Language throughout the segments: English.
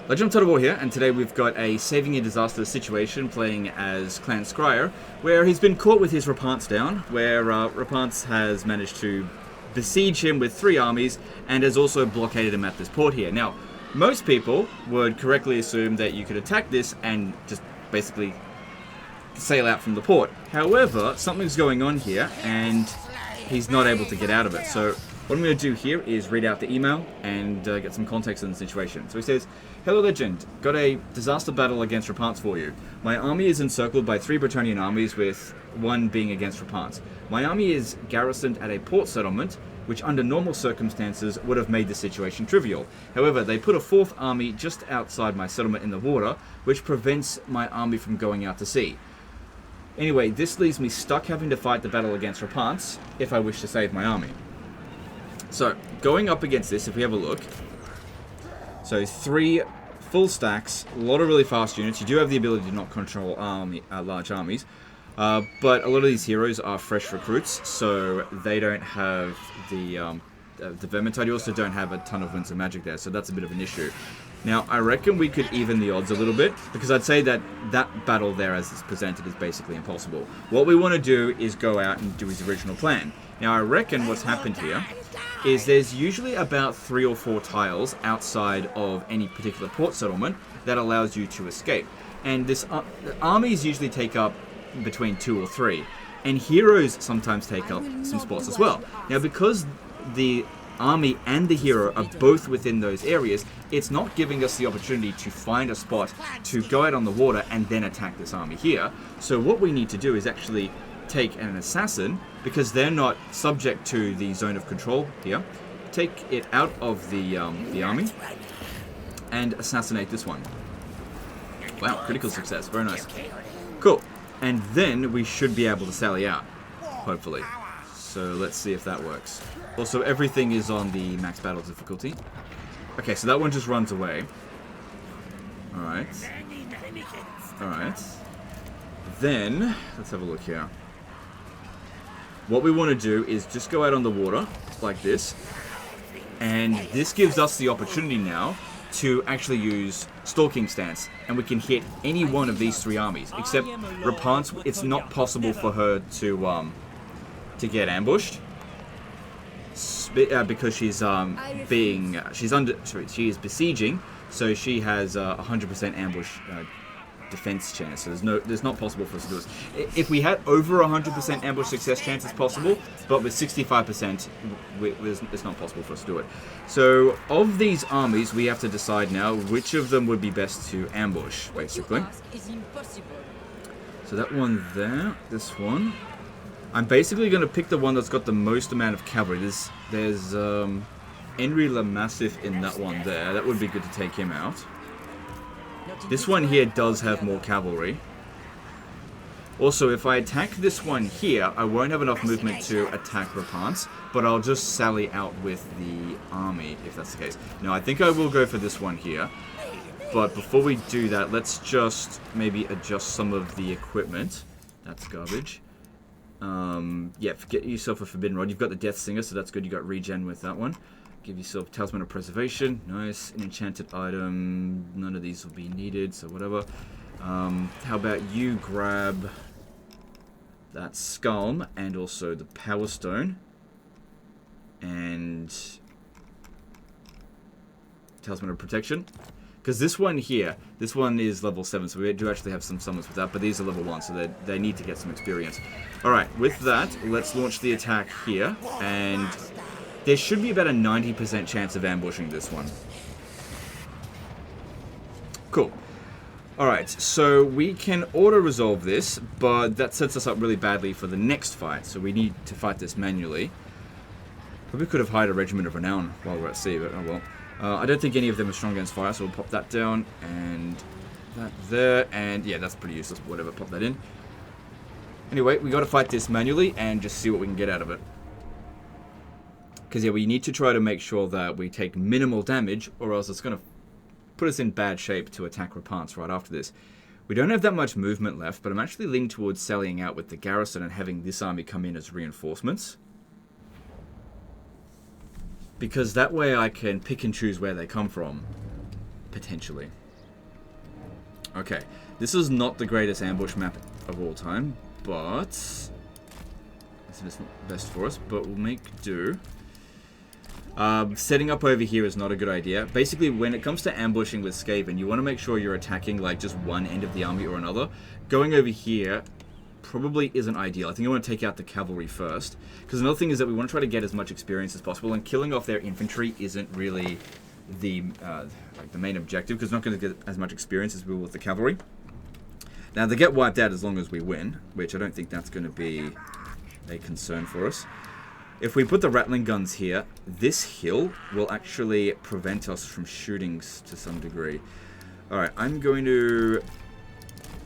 Legend of Total War here, and today we've got a saving a disaster situation playing as Clan Scryer, where he's been caught with his Rapance down, where Rapance has managed to besiege him with 3 armies and has also blockaded him at this port here. Now, most people would correctly assume that you could attack this and just basically sail out from the port. However, something's going on here and he's not able to get out of it. So what I'm going to do here is read out the email and get some context on the situation. So he says, "Hello Legend, got a disaster battle against Rapance for you. My army is encircled by 3 Bretonnian armies with 1 being against Rapance. My army is garrisoned at a port settlement, which under normal circumstances would have made the situation trivial. However, they put a 4th army just outside my settlement in the water, which prevents my army from going out to sea. Anyway, this leaves me stuck having to fight the battle against Rapance if I wish to save my army." So, going up against this, if we have a look, so 3 full stacks, a lot of really fast units. You do have the ability to not control large armies, but a lot of these heroes are fresh recruits, so they don't have the Vermintide. You also don't have a ton of Winds of Magic there, so that's a bit of an issue. Now, I reckon we could even the odds a little bit, because I'd say that that battle there as it's presented is basically impossible. What we want to do is go out and do his original plan. Now, I reckon what's happened here is there's usually about 3 or 4 tiles outside of any particular port settlement that allows you to escape. And this armies usually take up between 2 or 3, and heroes sometimes take up some spots as well. Now, because the army and the hero are both within those areas, it's not giving us the opportunity to find a spot to go out on the water and then attack this army here. So what we need to do is actually take an assassin, because they're not subject to the zone of control here, take it out of the army and assassinate this one. Wow, critical success, very nice. Cool, and then we should be able to sally out, hopefully. So let's see if that works. Also, everything is on the max battle difficulty. Okay, so that one just runs away. Alright. Alright. Then, let's have a look here. What we want to do is just go out on the water, like this. And this gives us the opportunity now to actually use Stalking Stance. And we can hit any one of these 3 armies. Except Rapance, it's not possible for her to get ambushed. Because she's she is besieging, so she has a 100% ambush defense chance. So there's not possible for us to do this. If we had over 100% ambush success chance, it's possible, but with 65%, it's not possible for us to do it. So of these armies, we have to decide now which of them would be best to ambush, basically. So that one there, this one. I'm basically going to pick the one that's got the most amount of cavalry. There's Henry Le Massif in that one there. That would be good to take him out. This one here does have more cavalry. Also, if I attack this one here, I won't have enough movement to attack Rapance, but I'll just sally out with the army, if that's the case. Now, I think I will go for this one here. But before we do that, let's just maybe adjust some of the equipment. That's garbage. Yeah, get yourself a Forbidden Rod. You've got the Death Singer, so that's good. You got regen with that one. Give yourself Talisman of Preservation. Nice. An enchanted item. None of these will be needed, so whatever. How about you grab that Skalm and also the Power Stone. And Talisman of Protection. Because this one here, this one is level 7, so we do actually have some summons with that, but these are level 1, so they need to get some experience. Alright, with that, let's launch the attack here, and there should be about a 90% chance of ambushing this one. Cool. Alright, so we can auto-resolve this, but that sets us up really badly for the next fight, so we need to fight this manually. Probably could have hired a Regiment of Renown while we're at sea, but oh well. I don't think any of them are strong against fire, so we'll pop that down, and that there, and yeah, that's pretty useless, but whatever, pop that in. Anyway, we gotta fight this manually, and just see what we can get out of it. Because yeah, we need to try to make sure that we take minimal damage, or else it's gonna put us in bad shape to attack Rapance right after this. We don't have that much movement left, but I'm actually leaning towards sallying out with the garrison and having this army come in as reinforcements. Because that way I can pick and choose where they come from. potentially. Okay, this is not the greatest ambush map of all time, but this is not best for us, but we'll make do. Setting up over here is not a good idea. Basically, when it comes to ambushing with Skaven, you want to make sure you're attacking like just one end of the army or another. Going over here probably isn't ideal. I think I want to take out the cavalry first, because another thing is that we want to try to get as much experience as possible, and killing off their infantry isn't really the main objective, because we're not going to get as much experience as we will with the cavalry. Now, they get wiped out as long as we win, which I don't think that's going to be a concern for us. If we put the rattling guns here, this hill will actually prevent us from shootings to some degree. Alright, I'm going to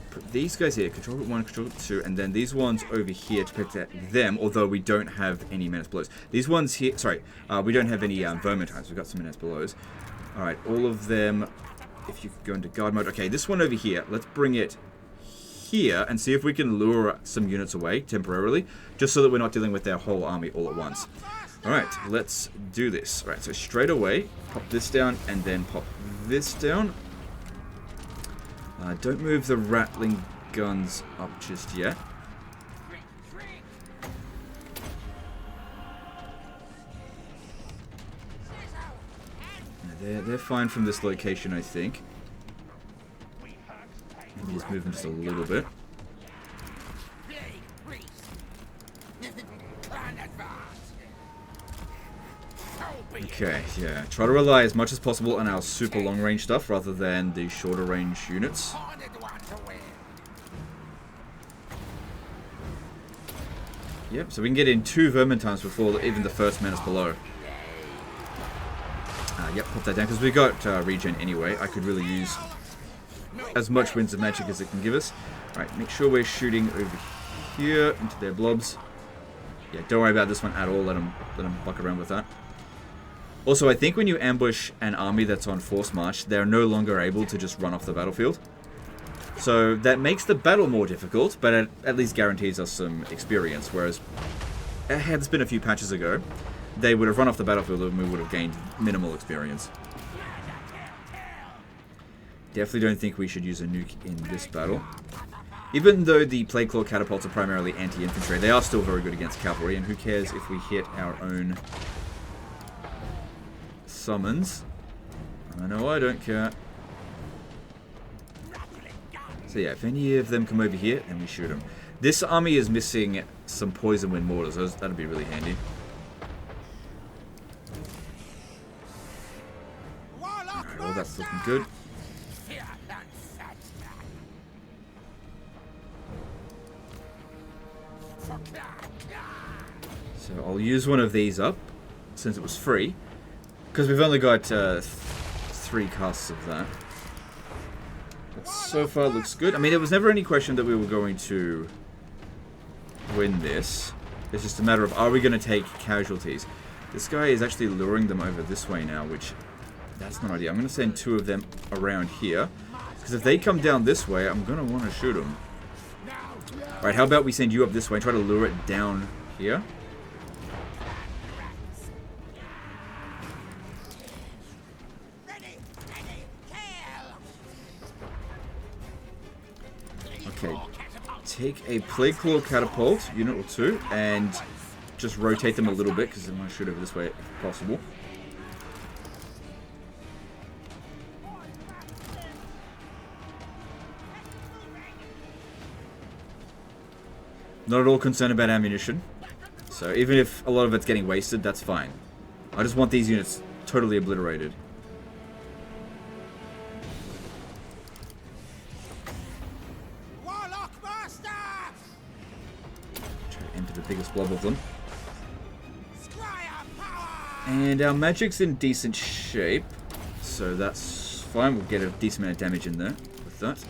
put these guys here, control 1, control 2, and then these ones over here to protect them, although we don't have any menace blows. These ones here, sorry, we don't have any vermin types, we've got some menace blows. Alright, all of them, if you could go into guard mode. Okay, this one over here, let's bring it here and see if we can lure some units away temporarily, just so that we're not dealing with their whole army all at once. Alright, let's do this. Alright, so straight away, pop this down and then pop this down. Don't move the rattling guns up just yet. They're fine from this location, I think. Maybe just move them just a little bit. Okay, yeah. Try to rely as much as possible on our super long range stuff rather than the shorter range units. Yep, so we can get in 2 vermin times before even the first menace below. Yep, pop that down, because we got regen anyway. I could really use as much winds of magic as it can give us. Alright, make sure we're shooting over here into their blobs. Yeah, don't worry about this one at all. Let them buck around with that. Also, I think when you ambush an army that's on force march, they're no longer able to just run off the battlefield. So that makes the battle more difficult, but it at least guarantees us some experience. Whereas, had this been a few patches ago, they would have run off the battlefield and we would have gained minimal experience. Definitely don't think we should use a nuke in this battle. Even though the Plague Claw catapults are primarily anti-infantry, they are still very good against cavalry, and who cares if we hit our own summons. I know I don't care. So yeah, if any of them come over here, then we shoot them. This army is missing some poison wind mortars, that'd be really handy. Alright, well that's looking good. So I'll use one of these up, since it was free, because we've only got 3 casts of that. But so far looks good. I mean, it was never any question that we were going to win this. It's just a matter of, are we going to take casualties? This guy is actually luring them over this way now, which, that's not ideal. I'm going to send 2 of them around here, because if they come down this way, I'm going to want to shoot them. Alright, how about we send you up this way and try to lure it down here? Okay, take a Plague Claw catapult, unit or 2, and just rotate them a little bit, because I'm going to shoot over this way if possible. Not at all concerned about ammunition. So even if a lot of it's getting wasted, that's fine. I just want these units totally obliterated. Try to enter the biggest blob of them. And our magic's in decent shape, so that's fine. We'll get a decent amount of damage in there with that.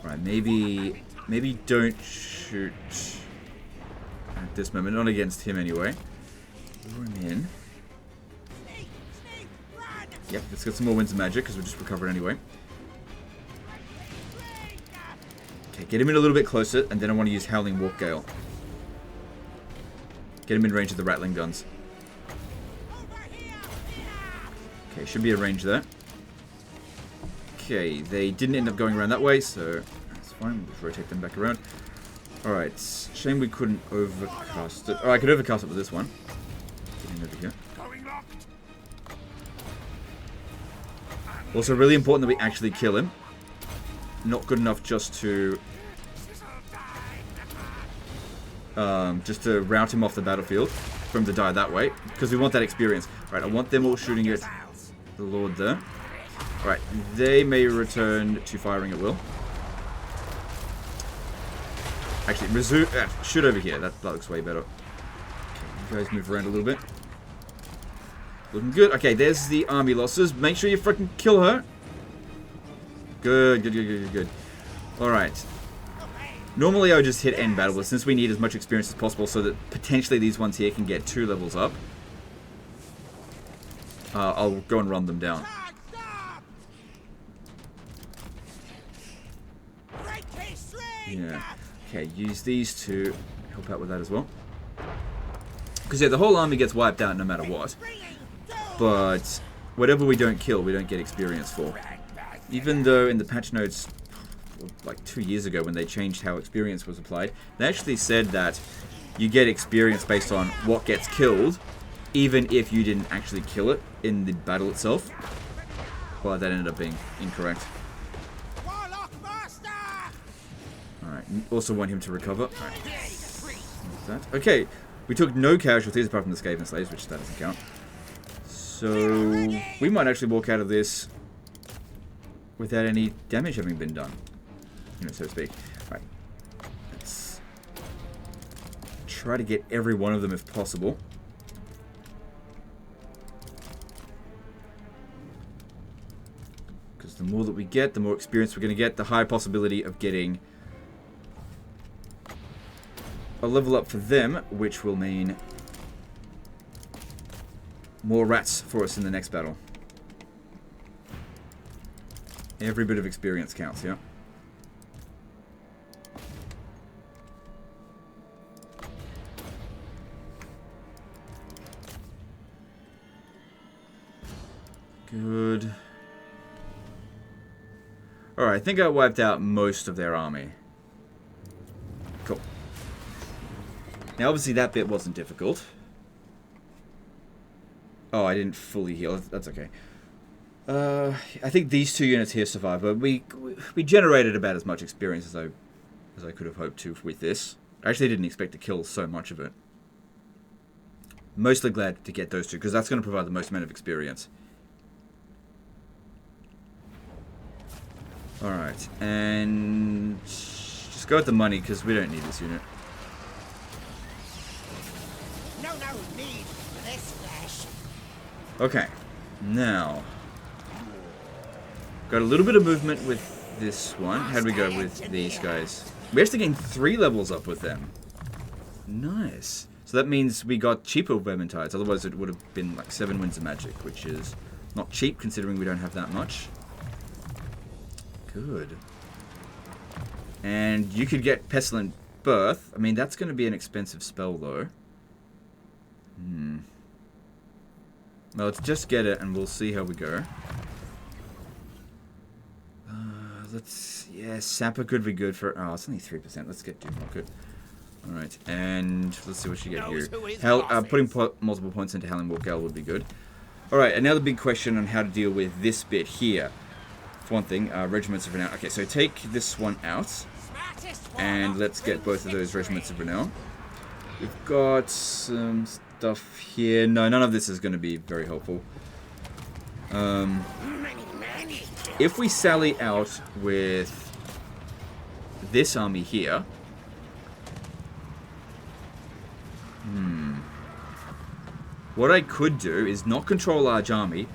Right, maybe don't shoot at this moment. Not against him anyway. Lure him in. Yep, let's get some more winds of magic because we're just recovering anyway. Okay, get him in a little bit closer, and then I want to use Howling Walk Gale. Get him in range of the rattling guns. Okay, Okay, should be a range there. Okay, they didn't end up going around that way, so that's fine. We'll rotate them back around. Alright, shame we couldn't overcast it. Oh, I could overcast it with this one. Get in over here. Also, really important that we actually kill him. Not good enough just to rout him off the battlefield for him to die that way, because we want that experience. Right, I want them all shooting at the Lord there. Right, they may return to firing at will. Actually, resume. Shoot over here. That looks way better. Okay, you guys move around a little bit. Looking good. Okay, there's the army losses. Make sure you freaking kill her. Good, good, good, good, good, good. Alright. Normally I would just hit end battle, but since we need as much experience as possible so that potentially these ones here can get 2 levels up, I'll go and run them down. Yeah. Okay, use these to help out with that as well. Because yeah, the whole army gets wiped out no matter what. But whatever we don't kill, we don't get experience for. Even though in the patch notes, like 2 years ago when they changed how experience was applied, they actually said that you get experience based on what gets killed, even if you didn't actually kill it in the battle itself. Well, that ended up being incorrect. Alright, also want him to recover. Right. Okay, we took no casualties apart from the Skaven slaves, which that doesn't count. So, we might actually walk out of this without any damage having been done, you know, so to speak. Right, let's try to get every one of them if possible. Because the more that we get, the more experience we're going to get, the higher possibility of getting a level up for them, which will mean more rats for us in the next battle. Every bit of experience counts, yeah? Good. Alright, I think I wiped out most of their army. Cool. Now, obviously that bit wasn't difficult. Oh, I didn't fully heal. That's okay. I think these 2 units here survived, but we generated about as much experience as I could have hoped to with this. I actually didn't expect to kill so much of it. Mostly glad to get those 2, because that's going to provide the most amount of experience. Alright, and just go with the money, because we don't need this unit. No need for this flesh. Okay, now got a little bit of movement with this one. How'd we go with these guys? We actually gained 3 levels up with them. Nice. So that means we got cheaper Vermintides. Otherwise, it would have been like 7 Winds of Magic, which is not cheap considering we don't have that much. Good. And you could get Pestilent Birth. I mean, that's going to be an expensive spell, though. Well, let's just get it, and we'll see how we go. Yeah, Sapper could be good for... Oh, it's only 3%. Let's get Doom Rocket. Alright, and let's see what you get here. Putting multiple points into Howling Wolf Gale would be good. Alright, another big question on how to deal with this bit here. For one thing, Regiments of Renown. Okay, so take this one out. And let's get both of those Regiments of Renown. We've got some stuff here. No, none of this is going to be very helpful. If we sally out with this army here... What I could do is not control a large army,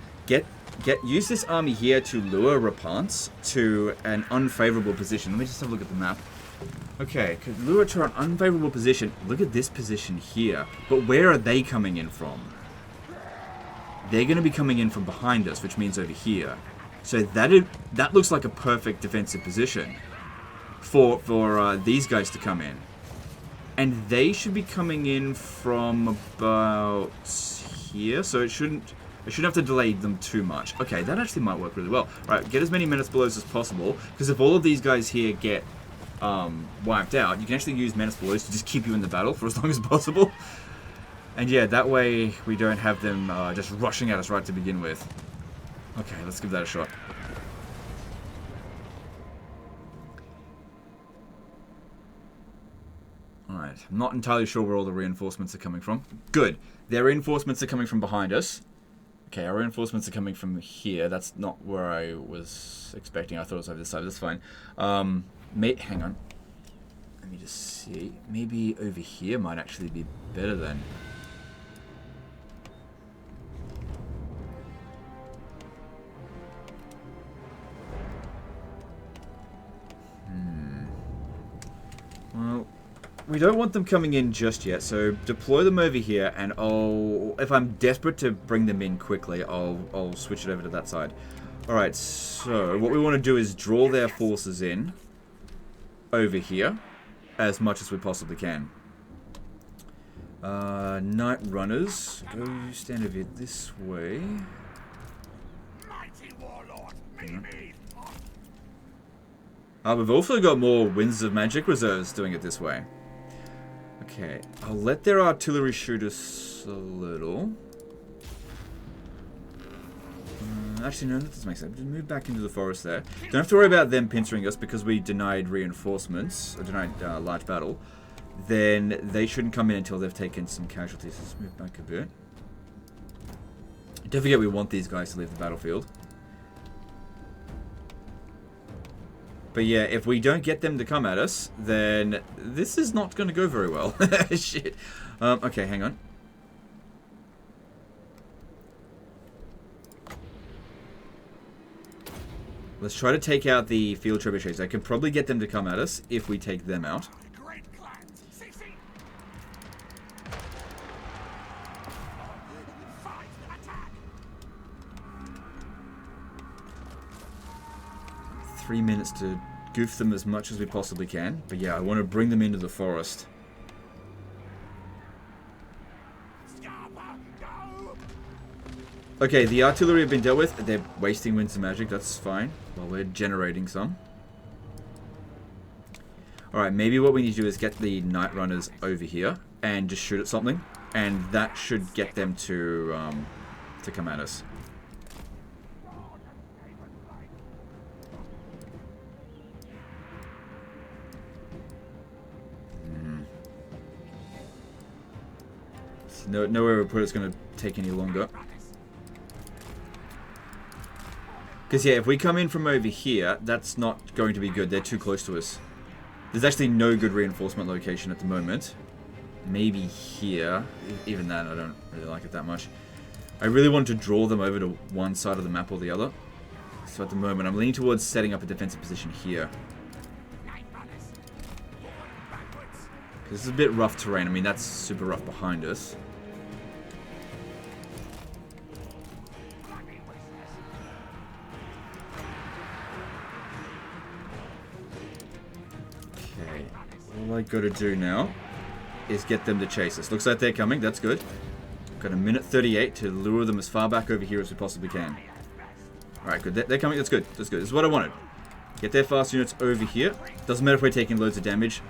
use this army here to lure Rapants to an unfavorable position. Let me just have a look at the map. Okay, could lure it to an unfavorable position. Look at this position here. But where are they coming in from? They're going to be coming in from behind us, which means over here. So that looks like a perfect defensive position for these guys to come in. And they should be coming in from about here, so it shouldn't... I shouldn't have to delay them too much. Okay, that actually might work really well. Right, get as many menace blows as possible, because if all of these guys here get wiped out, you can actually use menace blows to just keep you in the battle for as long as possible. And yeah, that way we don't have them just rushing at us right to begin with. Okay, let's give that a shot. Alright, I'm not entirely sure where all the reinforcements are coming from. Good. Their reinforcements are coming from behind us. Okay, our reinforcements are coming from here. That's not where I was expecting. I thought it was over this side. That's fine. Hang on. Let me just see. Maybe over here might actually be better then. Well, we don't want them coming in just yet, so deploy them over here, and if I'm desperate to bring them in quickly, I'll switch it over to that side. Alright, so what we want to do is draw their forces in over here as much as we possibly can. Night Runners, go stand over this way. Mighty warlord, We've also got more Winds of Magic reserves doing it this way. Okay, I'll let their artillery shoot us a little. Actually, no, that doesn't make sense. Just move back into the forest there. Don't have to worry about them pincering us because we denied reinforcements, or denied large battle. Then they shouldn't come in until they've taken some casualties. Let's move back a bit. Don't forget we want these guys to leave the battlefield. But yeah, if we don't get them to come at us, then this is not going to go very well. Shit. Okay, hang on. Let's try to take out the field trebuchets. I can probably get them to come at us if we take them out. 3 minutes to goof them as much as we possibly can. But yeah, I want to bring them into the forest. Okay, the artillery have been dealt with. They're wasting Winds of Magic, that's fine. While we're generating some. Alright, maybe what we need to do is get the Night Runners over here and just shoot at something. And that should get them to come at us. Nowhere we put it's going to take any longer. Because yeah, if we come in from over here, that's not going to be good. They're too close to us. There's actually no good reinforcement location at the moment. Maybe here. Even that, I don't really like it that much. I really want to draw them over to one side of the map or the other. So at the moment, I'm leaning towards setting up a defensive position here. Because this is a bit rough terrain. I mean, that's super rough behind us. All I gotta do now is get them to chase us. Looks like they're coming, that's good. Got a minute 38 to lure them as far back over here as we possibly can. Alright, good. They're coming, that's good. That's good. This is what I wanted. Get their fast units over here. Doesn't matter if we're taking loads of damage.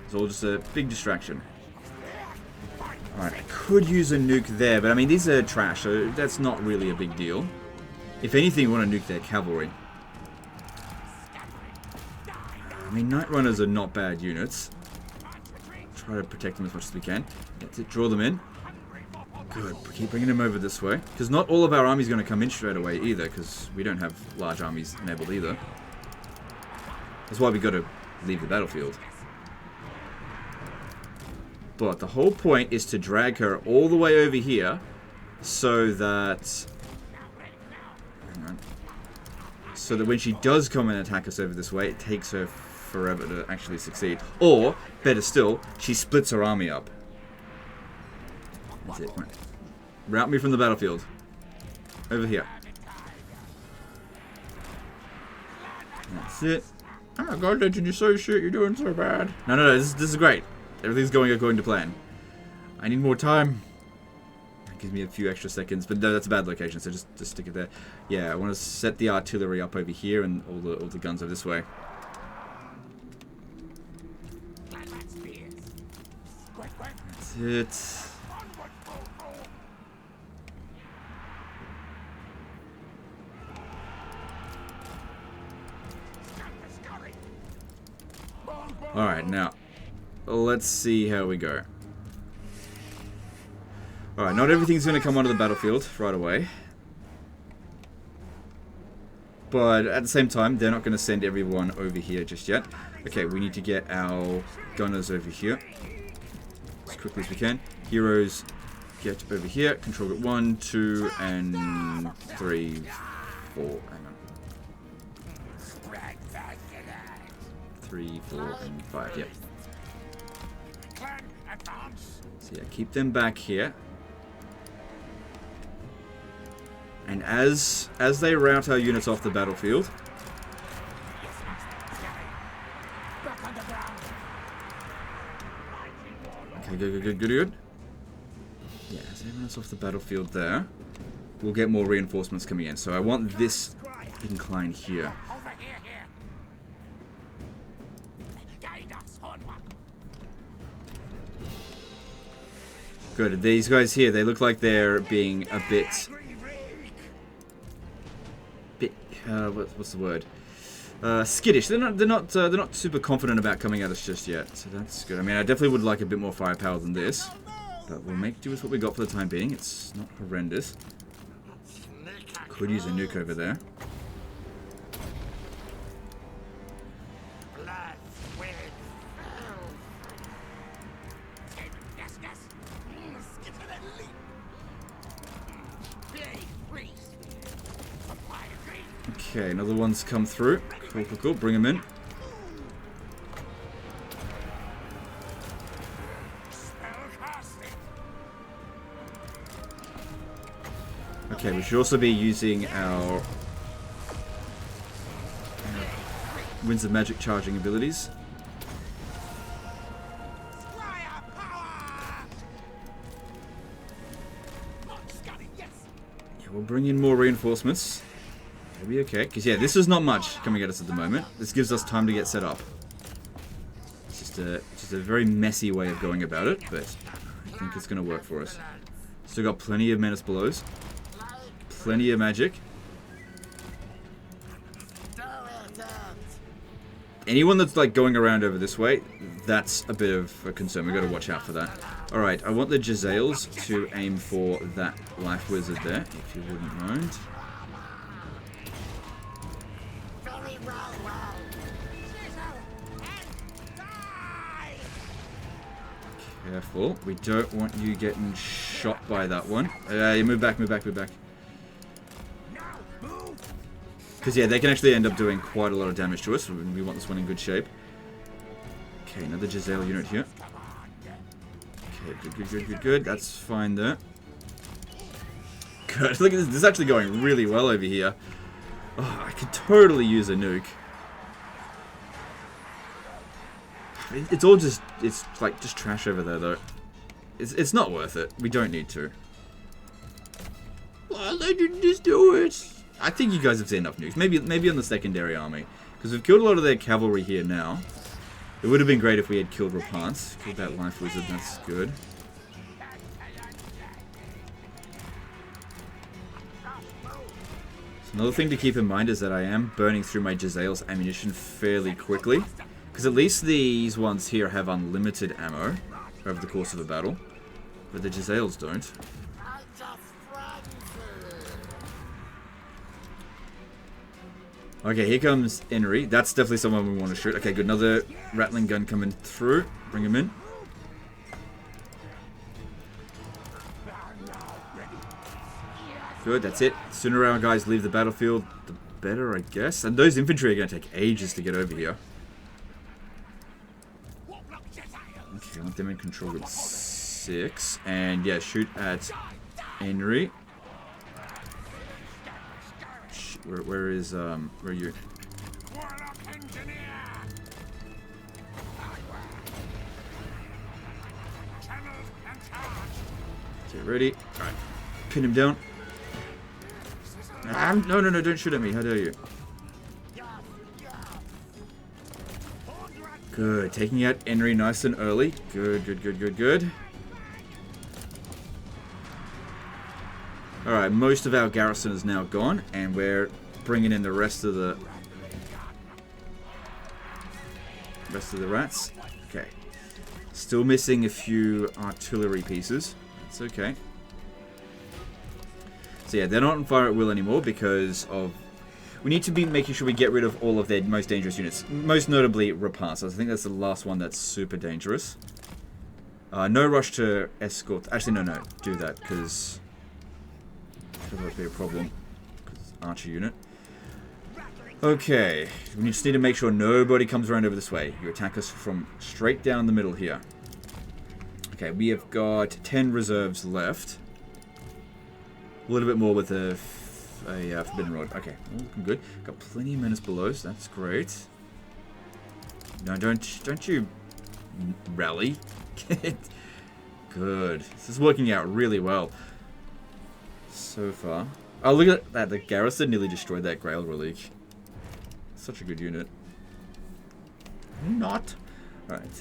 It's all just a big distraction. Alright, I could use a nuke there, but I mean, these are trash, so that's not really a big deal. If anything, we want to nuke their cavalry. I mean, Night Runners are not bad units. Try to protect them as much as we can. That's it, draw them in. Good, keep bringing them over this way. Because not all of our army's going to come in straight away either, because we don't have large armies enabled either. That's why we got to leave the battlefield. But the whole point is to drag her all the way over here, so that... Hang on. So that when she does come and attack us over this way, it takes her forever to actually succeed. Or, better still, she splits her army up. That's it. Right. Route me from the battlefield. Over here. That's it. Oh my god, Legend, you're so shit, you're doing so bad. No, this is great. Everything's going according to plan. I need more time. Gives me a few extra seconds, but no, that's a bad location, so just stick it there. Yeah, I want to set the artillery up over here and all the guns over this way. That's it. Alright, now, let's see how we go. Alright, not everything's going to come onto the battlefield right away. But at the same time, they're not going to send everyone over here just yet. Okay, we need to get our gunners over here as quickly as we can. Heroes, get over here. Control group 1, 2, and 3, 4. Hang on. 3, 4, and 5. Yeah. So yeah, keep them back here. And as they rout our units off the battlefield, okay, good. Yeah, as everyone's off the battlefield there, we'll get more reinforcements coming in. So I want this incline here. Good. These guys here, they look like they're being a bit what's the word? Skittish. They're not super confident about coming at us just yet. So that's good. I mean, I definitely would like a bit more firepower than this, but we'll make do with what we got for the time being. It's not horrendous. Could use a nuke over there. Okay, another one's come through. Cool. Bring him in. Okay, we should also be using our Winds of Magic charging abilities. Yeah, we'll bring in more reinforcements. It'll be okay, because yeah, this is not much coming at us at the moment. This gives us time to get set up. It's just a very messy way of going about it, but I think it's going to work for us. Still got plenty of menace blows. Plenty of magic. Anyone that's like going around over this way, that's a bit of a concern. We've got to watch out for that. Alright, I want the Jezzails to aim for that life wizard there, if you wouldn't mind. Careful. We don't want you getting shot by that one. You move back. Because yeah, they can actually end up doing quite a lot of damage to us. We want this one in good shape. Okay, another Jezzail unit here. Okay, good. That's fine there. Good. Look at this. This is actually going really well over here. Oh, I could totally use a nuke. It's all just, it's like just trash over there though. It's not worth it. We don't need to. Well, they didn't just do it. I think you guys have seen enough nukes. Maybe on the secondary army. Because we've killed a lot of their cavalry here now. It would have been great if we had killed Rapance. Killed that life wizard, that's good. So another thing to keep in mind is that I am burning through my Jezzail's ammunition fairly quickly. Because at least these ones here have unlimited ammo over the course of a battle. But the Jezzails don't. Okay, here comes Henry. That's definitely someone we want to shoot. Okay, good. Another rattling gun coming through. Bring him in. Good, that's it. The sooner our guys leave the battlefield, the better, I guess. And those infantry are going to take ages to get over here. Okay, I want them in control group 6. And yeah, shoot at Henry. Where are you? Get ready. Alright. Pin him down. Ah, no, no, no, don't shoot at me. How dare you? Good. Taking out Henry nice and early. Good, good, good, good, good. Alright, most of our garrison is now gone, and we're bringing in the rest of the rats. Okay. Still missing a few artillery pieces. It's okay. So yeah, they're not on fire at will anymore because of... We need to be making sure we get rid of all of their most dangerous units. Most notably, repulsors. I think that's the last one that's super dangerous. No rush to escort... Actually, no. Do that, because... That would be a problem. Archer unit. Okay. We just need to make sure nobody comes around over this way. You attack us from straight down the middle here. Okay, we have got 10 reserves left. A little bit more with a Forbidden Road. Okay, looking good. Got plenty of menace below, so that's great. No, don't you rally. Good. This is working out really well so far. Oh, look at that. The garrison nearly destroyed that Grail Relic. Such a good unit. Not. Alright.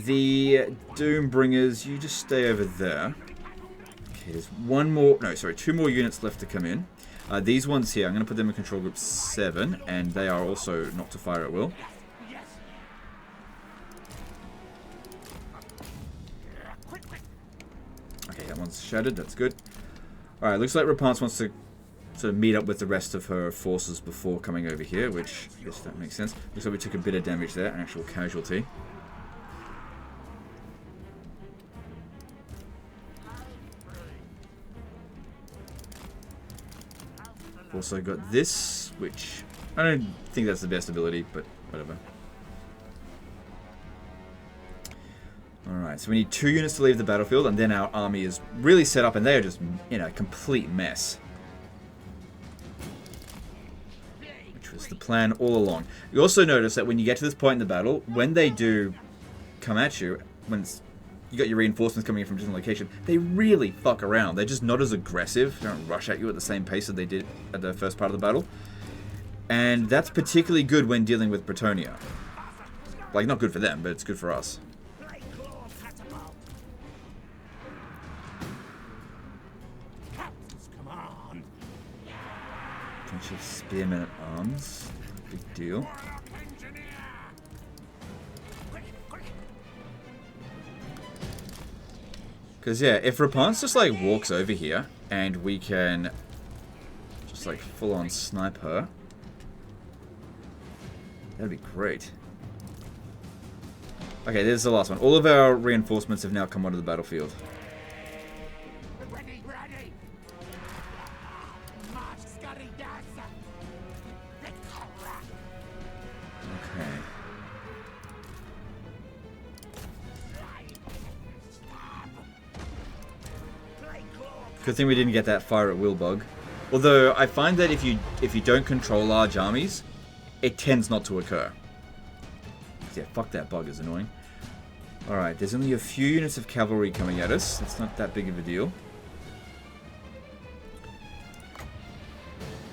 The Doombringers, you just stay over there. Okay, there's one more... No, sorry. 2 more units left to come in. These ones here, I'm going to put them in control group 7, and they are also not to fire at will. Okay, that one's shattered. That's good. Alright, looks like Rapance wants to sort of meet up with the rest of her forces before coming over here, which I guess that makes sense. Looks like we took a bit of damage there, an actual casualty. Also got this, which I don't think that's the best ability, but whatever. Alright, so we need 2 units to leave the battlefield, and then our army is really set up, and they are just in a complete mess. Which was the plan all along. You also notice that when you get to this point in the battle, when they do come at you, when you got your reinforcements coming in from a different location, they really fuck around. They're just not as aggressive. They don't rush at you at the same pace that they did at the first part of the battle. And that's particularly good when dealing with Bretonnia. Like, not good for them, but it's good for us. Bunch of spearmen at arms. Big deal. Because, yeah, if Rapance just, like, walks over here, and we can just, like, full-on snipe her, that'd be great. Okay, there's the last one. All of our reinforcements have now come onto the battlefield. Good thing we didn't get that fire at will bug. Although I find that if you don't control large armies, it tends not to occur. Yeah, fuck that bug is annoying. Alright, there's only a few units of cavalry coming at us. It's not that big of a deal.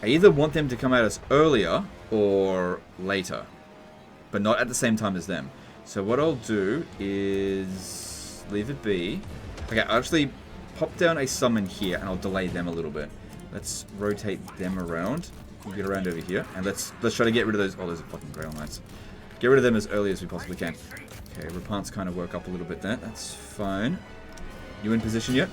I either want them to come at us earlier or later, but not at the same time as them. So what I'll do is leave it be. Okay, I'll actually pop down a summon here, and I'll delay them a little bit. Let's rotate them around. We'll get around over here, and let's try to get rid of those. Oh, those are fucking Grail Knights. Get rid of them as early as we possibly can. Okay, Rapance kind of woke up a little bit there. That's fine. You in position yet?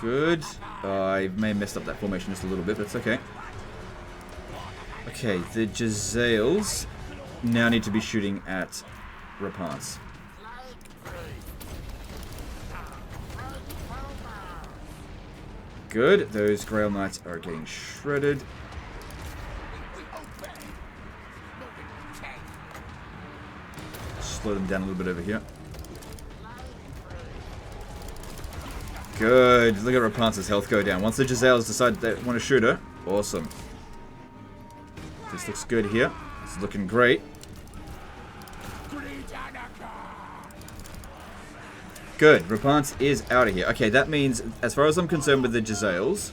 Good. I may have messed up that formation just a little bit, but it's okay. Okay, the Jezzails now need to be shooting at Rapance. Good. Those Grail Knights are getting shredded. Slow them down a little bit over here. Good. Look at Rapunzel's health go down. Once the Giselles decide they want to shoot her. Awesome. This looks good here. This is looking great. Good. Rapunzel is out of here. Okay, that means, as far as I'm concerned with the Giselles,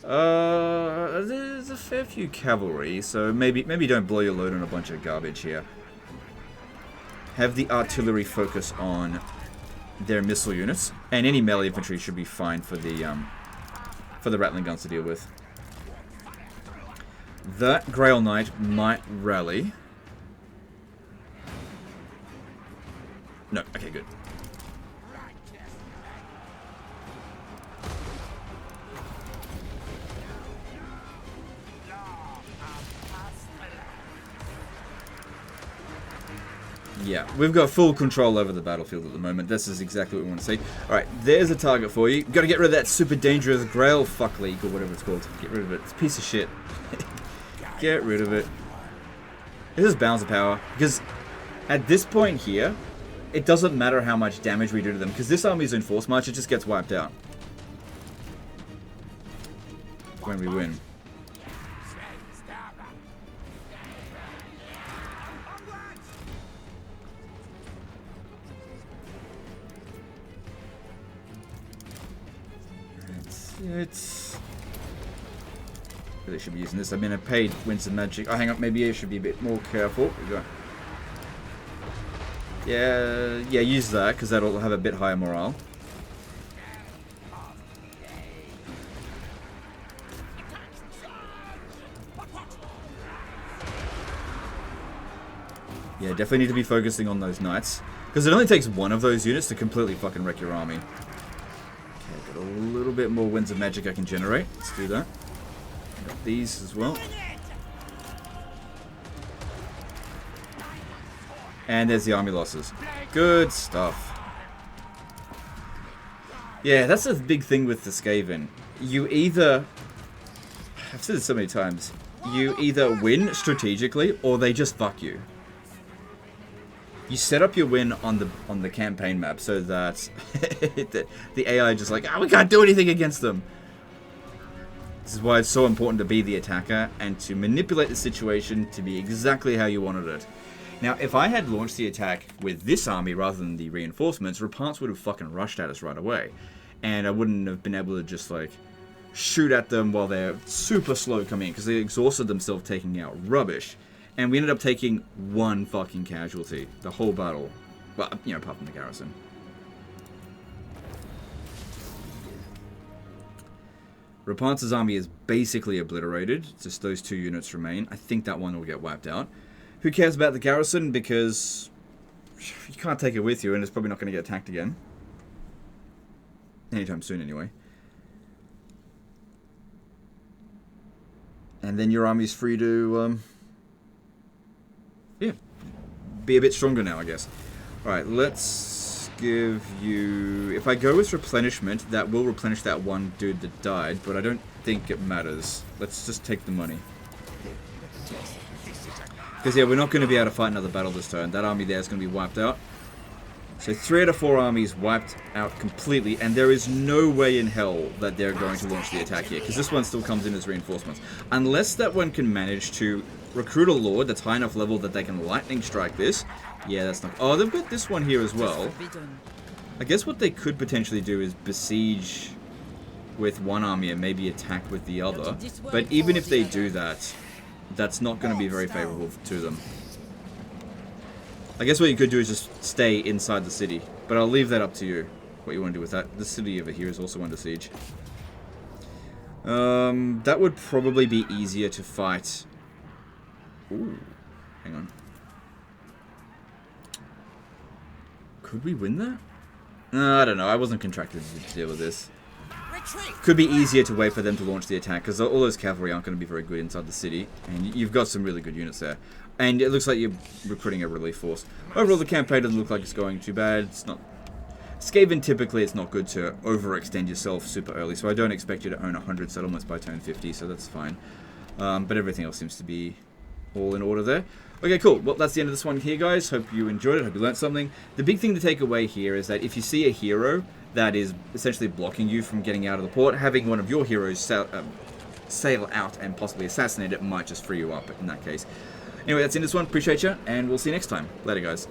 there's a fair few cavalry, so maybe don't blow your load on a bunch of garbage here. Have the artillery focus on their missile units, and any melee infantry should be fine for the rattling guns to deal with. That Grail Knight might rally. No, okay, good. Yeah, we've got full control over the battlefield at the moment. This is exactly what we want to see. Alright, there's a target for you. Got to get rid of that super dangerous Grail fuck leak or whatever it's called. Get rid of it. It's a piece of shit. Get rid of it. This is balance of power. Because at this point here, it doesn't matter how much damage we do to them. Because this army's in force march, it just gets wiped out. When we win. It's really should be using this. I mean, I paid Winds of Magic. Oh, hang on. Maybe I should be a bit more careful. We go. Yeah, use that because that'll have a bit higher morale. Yeah, definitely need to be focusing on those knights because it only takes one of those units to completely fucking wreck your army. A little bit more Winds of Magic I can generate. Let's do that. Got these as well. And there's the army losses. Good stuff. Yeah, that's the big thing with the Skaven. You either... I've said this so many times. You either win strategically or they just fuck you. You set up your win on the campaign map so that the AI just like, we can't do anything against them. This is why it's so important to be the attacker and to manipulate the situation to be exactly how you wanted it. Now, if I had launched the attack with this army rather than the reinforcements, Rapance would have fucking rushed at us right away. And I wouldn't have been able to just like shoot at them while they're super slow coming in because they exhausted themselves taking out rubbish. And we ended up taking one fucking casualty the whole battle. Well, you know, apart from the garrison. Rapance's army is basically obliterated. Just those two units remain. I think that one will get wiped out. Who cares about the garrison? Because you can't take it with you and it's probably not going to get attacked again. Anytime soon, anyway. And then your army's free to... yeah, be a bit stronger now, I guess. Alright, let's give you... If I go with replenishment, that will replenish that one dude that died, but I don't think it matters. Let's just take the money. Because, yeah, we're not going to be able to fight another battle this turn. That army there is going to be wiped out. So 3 out of 4 armies wiped out completely, and there is no way in hell that they're going to launch the attack here, because this one still comes in as reinforcements. Unless that one can manage to recruit a lord that's high enough level that they can lightning strike this. Yeah, that's not... Oh, they've got this one here as well. I guess what they could potentially do is besiege with one army and maybe attack with the other. But even if they do that, that's not going to be very favorable to them. I guess what you could do is just stay inside the city. But I'll leave that up to you, what you want to do with that. The city over here is also under siege. That would probably be easier to fight... Ooh, hang on. Could we win that? I don't know. I wasn't contracted to deal with this. Could be easier to wait for them to launch the attack, because all those cavalry aren't going to be very good inside the city. And you've got some really good units there. And it looks like you're recruiting a relief force. Overall, the campaign doesn't look like it's going too bad. It's not... Skaven, typically, it's not good to overextend yourself super early, so I don't expect you to own 100 settlements by turn 50, so that's fine. But everything else seems to be all in order there. Okay, cool. Well, that's the end of this one here, guys. Hope you enjoyed it. Hope you learned something. The big thing to take away here is that if you see a hero that is essentially blocking you from getting out of the port. Having one of your heroes sail out and possibly assassinate it might just free you up in that case. Anyway, that's in this one. Appreciate you, and we'll see you next time. Later, guys.